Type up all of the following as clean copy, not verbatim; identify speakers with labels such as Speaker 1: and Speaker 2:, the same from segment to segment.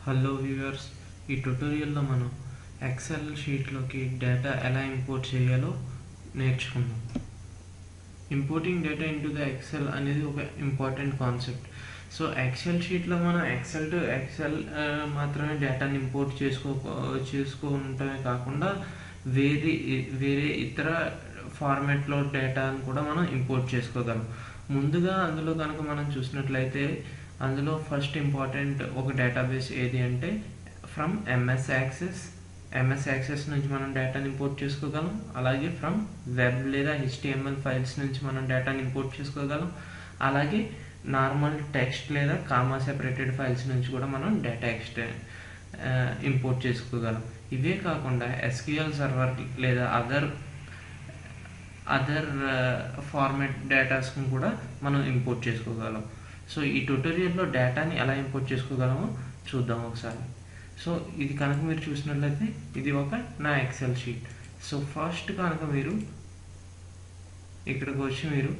Speaker 1: Hello viewers, ఈ ట్యుటోరియల్లో మనం ఎక్సెల్ షీట్లోకి డేటా ఎలా ఇంపోర్ట్ చేయాలో నేర్చుకుందాం. Importing data into the XL అనేది ఒక ఇంపార్టెంట్ కాన్సెప్ట్. సో ఎక్సెల్ షీట్లో మనం ఎక్సెల్ టు ఎక్సెల్ మాత్రమే డేటాని ఇంపోర్ట్ చేసుకుంటమే కాకుండా వేరే ఇతర ఫార్మాట్లో డేటాను కూడా మనం ఇంపోర్ట్ చేసుకోగలం. ముందుగా అందులో కనుక మనం చూసినట్లయితే అందులో ఫస్ట్ ఇంపార్టెంట్ ఒక డేటాబేస్ ఏది అంటే ఫ్రమ్ ఎంఎస్ యాక్సెస్ నుంచి మనం డేటాని ఇంపోర్ట్ చేసుకోగలం. అలాగే ఫ్రమ్ వెబ్ లేదా HTML ఫైల్స్ నుంచి మనం డేటాని ఇంపోర్ట్ చేసుకోగలం. అలాగే నార్మల్ టెక్స్ట్ లేదా కామా సెపరేటెడ్ ఫైల్స్ నుంచి కూడా మనం డేటా ఇంపోర్ట్ చేసుకోగలం. ఇవే కాకుండా SQL సర్వర్ లేదా అదర్ ఫార్మాట్ డేటాస్ని కూడా మనం ఇంపోర్ట్ చేసుకోగలం. సో ఈ ట్యుటోరియల్లో డేటాని ఎలా ఇంపోర్ట్ చేసుకోగలమో చూద్దాం ఒకసారి. సో ఇది కనుక మీరు చూసినట్లయితే ఇది ఒక నా ఎక్సెల్ షీట్. సో ఫస్ట్ కనుక మీరు ఇక్కడికి వచ్చి మీరు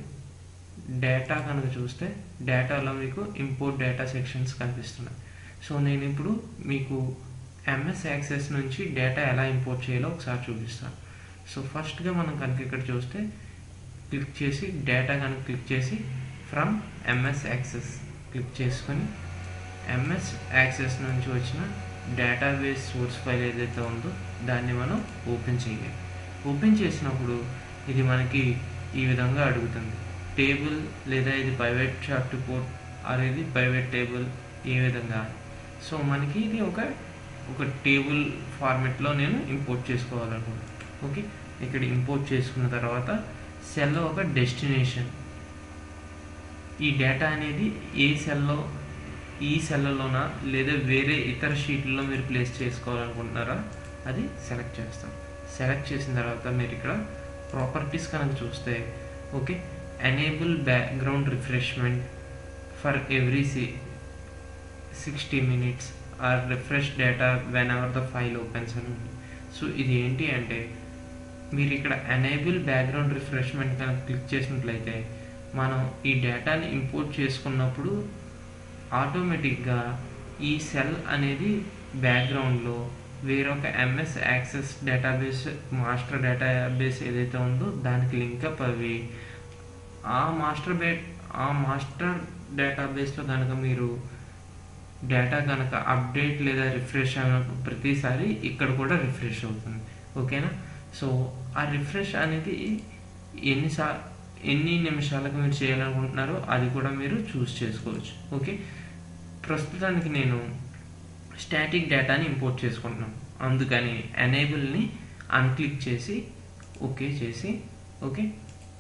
Speaker 1: డేటా కనుక చూస్తే డేటాలో మీకు ఇంపోర్ట్ డేటా సెక్షన్స్ కనిపిస్తున్నాయి. సో నేను ఇప్పుడు మీకు ఎంఎస్ యాక్సెస్ నుంచి డేటా ఎలా ఇంపోర్ట్ చేయాలో ఒకసారి చూపిస్తాను. సో ఫస్ట్గా మనం కనుక ఇక్కడ చూస్తే క్లిక్ చేసి డేటా కనుక క్లిక్ చేసి ఫ్రమ్ ఎంఎస్ యాక్సెస్ క్లిక్ చేసుకొని ఎంఎస్ యాక్సెస్ నుంచి వచ్చిన డేటాబేస్ సోర్స్ ఫైల్ ఏదైతే ఉందో దాన్ని మనం ఓపెన్ చేయాలి. ఓపెన్ చేసినప్పుడు ఇది మనకి ఈ విధంగా అడుగుతుంది. టేబుల్ లేదా ఇది ప్రైవేట్ చార్ట్ రిపోర్ట్ ఆర్ ఇది ప్రైవేట్ టేబుల్ ఈ విధంగా. సో మనకి ఇది ఒక టేబుల్ ఫార్మెట్లో నేను ఇంపోర్ట్ చేసుకోవాలనుకుంటున్నాను. ఓకే, ఇక్కడ ఇంపోర్ట్ చేసుకున్న తర్వాత సెల్లో ఒక డెస్టినేషన్, ఈ డేటా అనేది ఈ సెల్లోనా లేదా వేరే ఇతర షీట్లలో మీరు ప్లేస్ చేసుకోవాలనుకుంటున్నారా అది సెలెక్ట్ చేస్తాం. సెలెక్ట్ చేసిన తర్వాత మీరు ఇక్కడ ప్రాపర్టీస్ కనుక చూస్తే okay, enable background refreshment for every 60 minutes or refresh data whenever the file opens అని ఉంది. సో ఇది ఏంటి అంటే మీరు ఇక్కడ ఎనేబుల్ బ్యాక్గ్రౌండ్ రిఫ్రెష్మెంట్ కనుక క్లిక్ చేసినట్లయితే మనం ఈ డేటాని ఇంపోర్ట్ చేసుకున్నప్పుడు ఆటోమేటిక్గా ఈ సెల్ అనేది బ్యాక్గ్రౌండ్లో వేరొక MS access database master database ఏదైతే ఉందో దానికి లింకప్ అవి ఆ మాస్టర్ డేటాబేస్లో కనుక మీరు డేటా కనుక అప్డేట్ లేదా రిఫ్రెష్ అయిన ప్రతిసారి ఇక్కడ కూడా రిఫ్రెష్ అవుతుంది. ఓకేనా? సో ఆ రిఫ్రెష్ అనేది ఎన్ని నిమిషాలకు మీరు చేయాలనుకుంటున్నారో అది కూడా మీరు చూస్ చేసుకోవచ్చు. ఓకే, ప్రస్తుతానికి నేను స్టాటిక్ డేటాని ఇంపోర్ట్ చేసుకుంటున్నాను, అందుకని ఎనేబుల్ని అన్క్లిక్ చేసి ఓకే చేసి ఓకే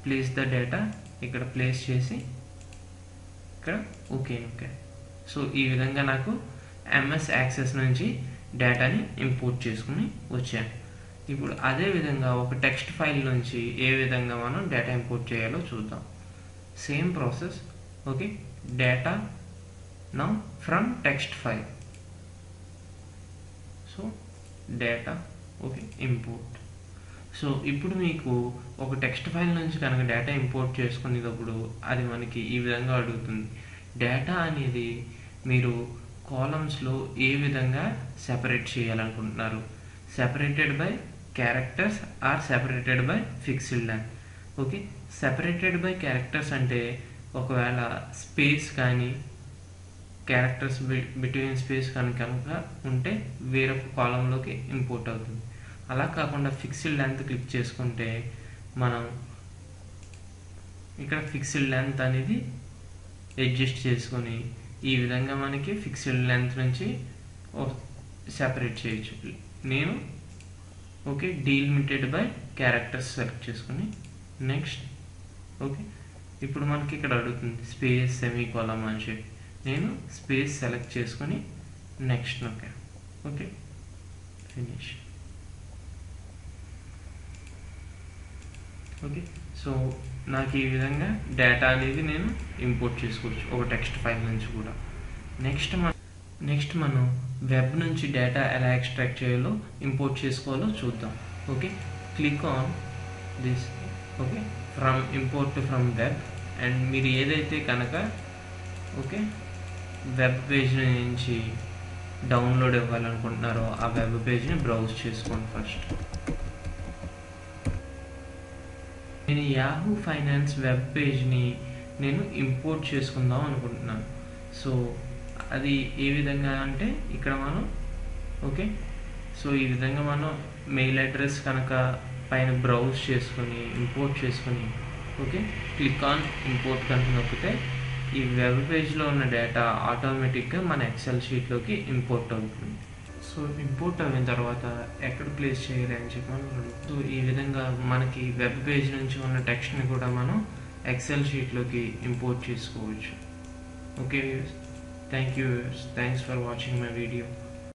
Speaker 1: ప్లేస్ ద డేటా ఇక్కడ ప్లేస్ చేసి ఇక్కడ ఓకే. సో ఈ విధంగా నాకు ఎంఎస్ యాక్సెస్ నుంచి డేటాని ఇంపోర్ట్ చేసుకుని వచ్చాను. ఇప్పుడు అదే విధంగా ఒక టెక్స్ట్ ఫైల్ నుంచి ఏ విధంగా మనం డేటా ఇంపోర్ట్ చేయాలో చూద్దాం. Same process. Okay, data now from text file. So data okay import. So ఇప్పుడు మీకు ఒక టెక్స్ట్ ఫైల్ నుంచి కనుక డేటా ఇంపోర్ట్ చేసుకునేటప్పుడు అది మనకి ఈ విధంగా అడుగుతుంది. డేటా అనేది మీరు కాలమ్స్లో ఏ విధంగా సెపరేట్ చేయాలనుకుంటున్నారు, separated by characters or separated by fixed length. Okay, separated by characters అంటే ఒకవేళ స్పేస్ కానీ క్యారెక్టర్స్ బిట్వీన్ స్పేస్ కనుక ఉంటే వేరొక కాలంలోకి ఇంపోర్ట్ అవుతుంది. అలా కాకుండా ఫిక్స్డ్ లెంత్ క్లిక్ చేసుకుంటే మనం ఇక్కడ ఫిక్స్డ్ లెంత్ అనేది అడ్జస్ట్ చేసుకొని ఈ విధంగా మనకి ఫిక్స్డ్ లెంత్ నుంచి సెపరేట్ చేయొచ్చు. నేను okay delimited by characters select చేసుకుని నెక్స్ట్. ఓకే, ఇప్పుడు మనకి ఇక్కడ అడుగుతుంది స్పేస్ సెమీకోలన్ అని చెప్పి నేను స్పేస్ సెలెక్ట్ చేసుకొని నెక్స్ట్ నొక్కాను. Okay finish. ఓకే, సో నాకు ఈ విధంగా డేటా అనేది నేను ఇంపోర్ట్ చేసుకోవచ్చు ఒక టెక్స్ట్ ఫైల్ నుంచి కూడా. నెక్స్ట్ మనం వెబ్ నుంచి డేటా ఎలా ఎక్స్ట్రాక్ట్ చేయాలో ఇంపోర్ట్ చేసుకోవాలో చూద్దాం. Okay, click on this. Okay, from import from web. And మీరు ఏదైతే కనుక ఓకే వెబ్ పేజ్ నుంచి డౌన్లోడ్ ఇవ్వాలనుకుంటున్నారో ఆ వెబ్ పేజ్ని బ్రౌజ్ చేసుకోండి ఫస్ట్. నేను యాహూ ఫైనాన్స్ వెబ్ పేజ్ని నేను ఇంపోర్ట్ చేసుకుందాం అనుకుంటున్నాను. సో అది ఏ విధంగా అంటే ఇక్కడ మనం ఓకే, సో ఈ విధంగా మనం మెయిల్ అడ్రస్ కనుక పైన బ్రౌజ్ చేసుకొని ఇంపోర్ట్ చేసుకొని ఓకే, క్లిక్ ఆన్ ఇంపోర్ట్ కనుక నొక్కితే ఈ వెబ్ పేజ్లో ఉన్న డేటా ఆటోమేటిక్గా మన ఎక్సెల్ షీట్లోకి ఇంపోర్ట్ అవుతుంది. సో ఇంపోర్ట్ అయిన తర్వాత ఎక్కడ ప్లేస్ చేయాలి అని చెప్పి మనం సో ఈ విధంగా మనకి వెబ్ పేజ్ నుంచి ఉన్న టెక్స్ట్ని కూడా మనం ఎక్సెల్ షీట్లోకి ఇంపోర్ట్ చేసుకోవచ్చు. Okay, thank you, thanks for watching my video.